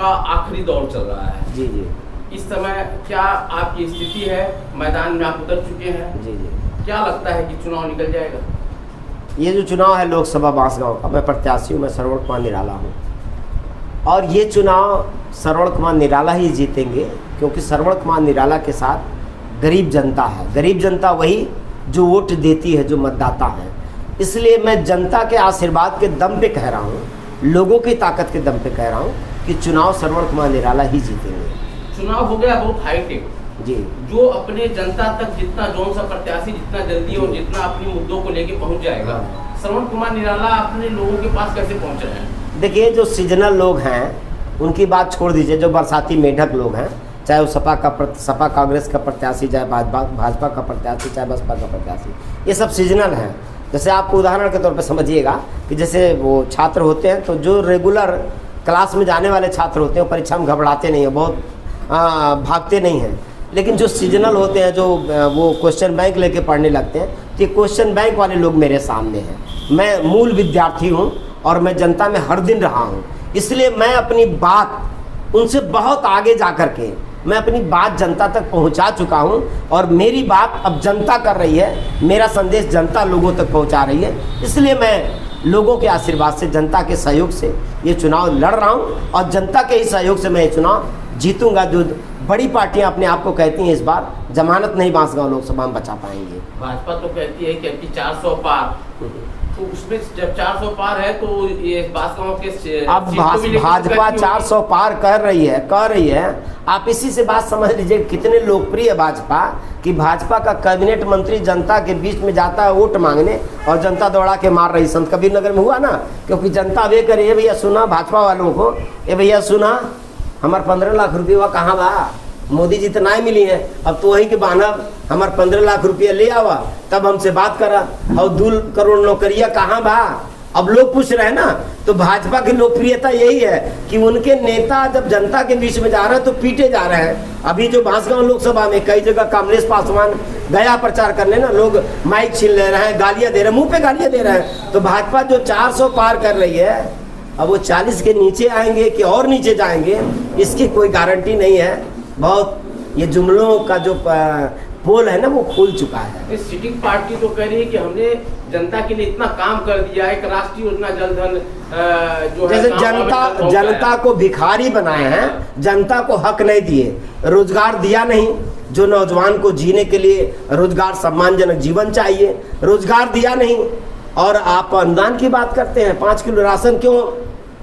का आखिरी दौर चल रहा है। जी जी। इस समय क्या आपकी स्थिति है, मैदान में आप उतर चुके हैं? जी जी। क्या लगता है कि चुनाव निकल जाएगा? ये जो चुनाव है लोकसभा बांसगांव का, मैं प्रत्याशी हूँ, मैं श्रवण कुमार निराला हूँ और ये चुनाव श्रवण कुमार निराला ही जीतेंगे, क्योंकि श्रवण कुमार निराला के साथ गरीब जनता है। गरीब जनता वही जो वोट देती है, जो मतदाता है। इसलिए मैं जनता के आशीर्वाद के दम पे कह रहा हूँ, लोगों की ताकत के दम पे कह रहा हूँ कि चुनाव श्रवण कुमार निराला ही जीतेंगे। चुनाव हो गया बहुत हाईटेक जी। जो अपने जनता तक जितना जौन सा प्रत्याशी जितना जल्दी और जितना अपने मुद्दों को लेके पहुंच जाएगा, श्रवण कुमार निराला अपने लोगों के पास कैसे पहुंच रहे हैं? देखिए, जो सीजनल लोग हैं उनकी बात छोड़ दीजिए, जो बरसाती मेढक लोग हैं, चाहे वो सपा कांग्रेस का प्रत्याशी, चाहे भाजपा का प्रत्याशी, चाहे बसपा का प्रत्याशी, ये सब सीजनल हैं। जैसे आपको उदाहरण के तौर पे समझिएगा कि जैसे वो छात्र होते हैं, तो जो रेगुलर क्लास में जाने वाले छात्र होते हैं परीक्षा में घबराते नहीं हैं, बहुत भागते नहीं हैं। लेकिन जो सीजनल होते हैं, जो वो क्वेश्चन बैंक लेके पढ़ने लगते हैं, तो ये क्वेश्चन बैंक वाले लोग मेरे सामने हैं। मैं मूल विद्यार्थी हूँ और मैं जनता में हर दिन रहा हूँ, इसलिए मैं अपनी बात उनसे बहुत आगे जा कर के मैं अपनी बात जनता तक पहुंचा चुका हूं और मेरी बात अब जनता कर रही है, मेरा संदेश जनता लोगों तक पहुंचा रही है। इसलिए मैं लोगों के आशीर्वाद से, जनता के सहयोग से ये चुनाव लड़ रहा हूं और जनता के ही सहयोग से मैं ये चुनाव जीतूंगा। जो बड़ी पार्टियां अपने आप को कहती हैं इस बार जमानत नहीं बांसगांव लोकसभा में बचा पाएंगे। भाजपा तो कहती है कि 400 पार, तो उसमें जब 400 पार है तो ये बांसगांव के अब भाजपा 400 पार कर रही है। आप इसी से बात समझ लीजिए कितने लोकप्रिय है भाजपा, कि भाजपा का कैबिनेट मंत्री जनता के बीच में जाता है वोट मांगने और जनता दौड़ा के मार रही। संत कबीर नगर में हुआ ना, क्योंकि जनता वे करे, ये भैया सुना भाजपा वालों को, ये भैया सुना हमारे 15 लाख रुपये कहाँ बा, मोदी जी तो नहीं मिली है, अब तो वही के बहाना हमारे 15 लाख रुपया ले आवा, तब हमसे बात करा, और 2 करोड़ नौकरियां कहाँ बा। अब लोग पूछ रहे हैं ना, तो भाजपा की लोकप्रियता यही है कि उनके नेता जब जनता के बीच में जा रहे हैं तो पीटे जा रहे हैं। अभी जो बांसगांव लोकसभा में कई जगह कमलेश पासवान गया प्रचार करने ना, लोग माइक छीन ले रहे हैं, गालियां दे रहे हैं, मुंह पे गालियां दे रहे हैं। तो भाजपा जो 400 पार कर रही है, अब वो 40 के नीचे आएंगे कि और नीचे जाएंगे, इसकी कोई गारंटी नहीं है। बहुत ये जुमलों का जो पोल है ना, वो खुल चुका है। सिटिंग पार्टी तो कह रही है कि हमने जनता के लिए इतना काम कर दिया, एक राष्ट्रीय योजना जल धन जो है, जैसे जनता को भिखारी बनाए हैं, जनता को हक नहीं दिए, रोजगार दिया नहीं। जो नौजवान को जीने के लिए रोजगार, सम्मानजनक जीवन चाहिए, रोजगार दिया नहीं। और आप अनुदान की बात करते हैं, 5 किलो राशन क्यों,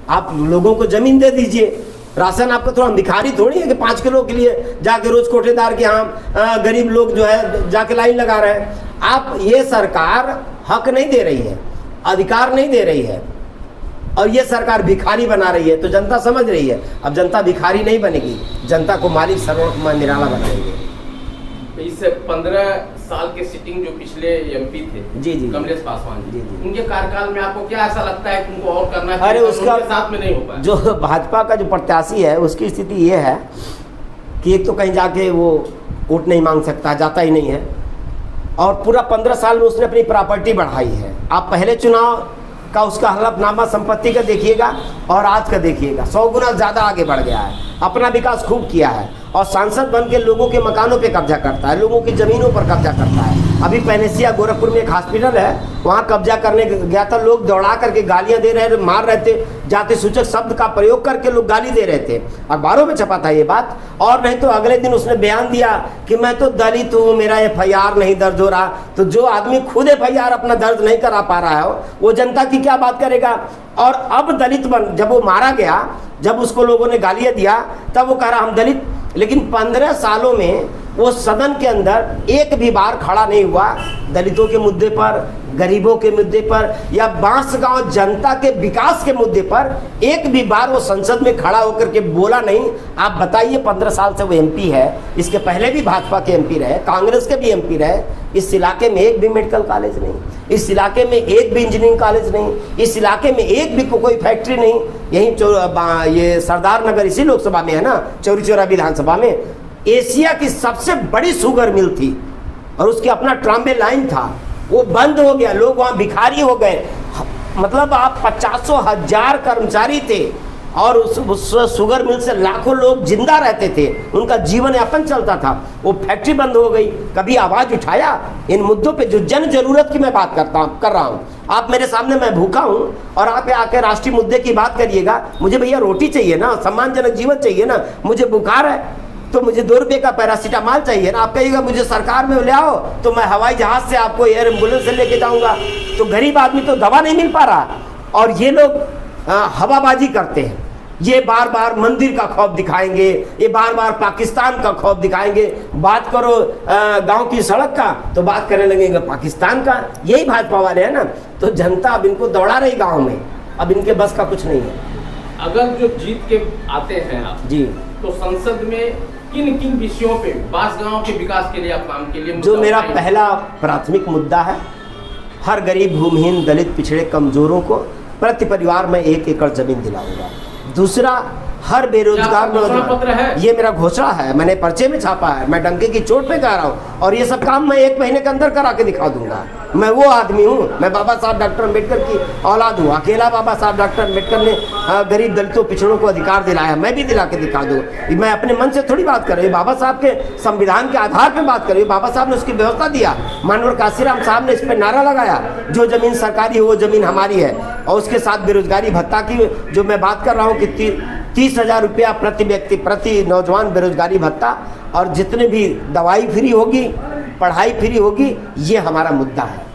आप लोगों को जमीन दे दीजिए। राशन आपको थोड़ा भिखारी थोड़ी है कि 5 किलो के लिए जाके रोज कोठेदार के यहाँ गरीब लोग जो है जाके लाइन लगा रहे हैं। आप, ये सरकार हक नहीं दे रही है, अधिकार नहीं दे रही है, और ये सरकार भिखारी बना रही है। तो जनता समझ रही है, अब जनता भिखारी नहीं बनेगी, जनता को मालिक श्रवण कुमार निराला बनाएंगे। इस 15 साल के सिटिंग जो पिछले एमपी थे, जी जी, कमलेश पासवान जी, उनके कार्यकाल में आपको क्या ऐसा लगता है कि उनको और करना चाहिए? अरे उसका साथ में नहीं हो पाया। जो भाजपा का जो प्रत्याशी है उसकी स्थिति ये है कि एक तो कहीं जाके वो वोट नहीं मांग सकता, जाता ही नहीं है, और पूरा 15 साल में उसने अपनी प्रॉपर्टी बढ़ाई है। आप पहले चुनाव का उसका हलफनामा संपत्ति का देखिएगा और आज का देखिएगा, 100 गुना ज़्यादा आगे बढ़ गया है, अपना विकास खूब किया है, और सांसद बन के लोगों के मकानों पे कब्जा करता है, लोगों की ज़मीनों पर कब्जा करता है। अभी पैनेसिया गोरखपुर में एक हॉस्पिटल है, वहाँ कब्जा करने गया था, लोग दौड़ा करके गालियाँ दे रहे थे, मार रहे थे, जाति सूचक शब्द का प्रयोग करके लोग गाली दे रहे थे, अखबारों में छपा था ये बात। और नहीं तो अगले दिन उसने बयान दिया कि मैं तो दलित हूँ, मेरा FIR नहीं दर्ज हो रहा। तो जो आदमी खुद FIR अपना दर्ज नहीं करा पा रहा है, वो जनता की क्या बात करेगा। और अब दलित बन, जब वो मारा गया, जब उसको लोगों ने गालियाँ दिया, तब वो कह रहा हम दलित। लेकिन 15 सालों में वो सदन के अंदर एक भी बार खड़ा नहीं हुआ दलितों के मुद्दे पर, गरीबों के मुद्दे पर, या बांसगांव जनता के विकास के मुद्दे पर एक भी बार वो संसद में खड़ा होकर के बोला नहीं। आप बताइए, 15 साल से वो MP है, इसके पहले भी भाजपा के MP रहे, कांग्रेस के भी MP रहे। इस इलाके में एक भी मेडिकल कॉलेज नहीं, इस इलाके में एक भी इंजीनियरिंग कॉलेज नहीं, इस इलाके में एक भी कोई फैक्ट्री नहीं। यहीं ये सरदार नगर इसी लोकसभा में है ना, चौरी चौरा विधानसभा में एशिया की सबसे बड़ी शुगर मिल थी और उसकी अपना ट्रांबे लाइन था, वो बंद हो गया, लोग वहाँ भिखारी हो गए। मतलब आप 50,000 कर्मचारी थे, और उस शुगर मिल से लाखों लोग जिंदा रहते थे, उनका जीवन यापन चलता था। वो फैक्ट्री बंद हो गई, कभी आवाज़ उठाया इन मुद्दों पे जो जन जरूरत की मैं बात कर रहा हूँ। आप मेरे सामने, मैं भूखा हूँ और आप आके राष्ट्रीय मुद्दे की बात करिएगा। मुझे भैया रोटी चाहिए ना, सम्मानजनक जीवन चाहिए ना, मुझे बुखार है तो मुझे 2 रुपये का पैरासीटामॉल चाहिए ना। आप कहिएगा मुझे सरकार में ले आओ तो मैं हवाई जहाज़ से आपको एयर एम्बुलेंस से लेके जाऊँगा। तो गरीब आदमी तो दवा नहीं मिल पा रहा, और ये लोग हवाबाजी करते हैं। ये बार बार मंदिर का खौफ दिखाएंगे, ये बार बार पाकिस्तान का खौफ दिखाएंगे। बात करो गांव की सड़क का तो बात करने लगेंगे पाकिस्तान का। यही भाजपा वाले हैं ना। तो जनता अब इनको दौड़ा रही गांव में, अब इनके बस का कुछ नहीं है। अगर जो जीत के आते हैं आप जी, तो संसद में किन किन विषयों पे बांसगांव के विकास के लिए आप काम के लिए जो मेरा पहला प्राथमिक मुद्दा है, हर गरीब, भूमिहीन, दलित, पिछड़े, कमजोरों को प्रति परिवार में 1 एकड़ जमीन दिलाऊंगा। दूसरा, हर बेरोजगार नौजवान, ये मेरा घोषणा है, मैंने पर्चे में छापा है, मैं डंके की चोट पे कह रहा हूँ, और ये सब काम मैं 1 महीने के अंदर करा के दिखा दूंगा। मैं वो आदमी हूँ, मैं बाबा साहब डॉक्टर अम्बेडकर की औलाद हूँ। अकेला बाबा साहब डॉक्टर अम्बेडकर ने गरीब, दलितों, पिछड़ों को अधिकार दिलाया, मैं भी दिला के दिखा दूँ। मैं अपने मन से थोड़ी बात कर रही हूँ, बाबा साहब के संविधान के आधार पर बात कर रही हूँ। बाबा साहब ने उसकी व्यवस्था दिया, मानवर काशीराम साहब ने इस पर नारा लगाया, जो जमीन सरकारी है वो जमीन हमारी है। और उसके साथ बेरोजगारी भत्ता की जो मैं बात कर रहा हूँ कि 30,000 रुपया प्रति व्यक्ति, प्रति नौजवान बेरोजगारी भत्ता, और जितने भी दवाई फ्री होगी, पढ़ाई फ्री होगी, ये हमारा मुद्दा है।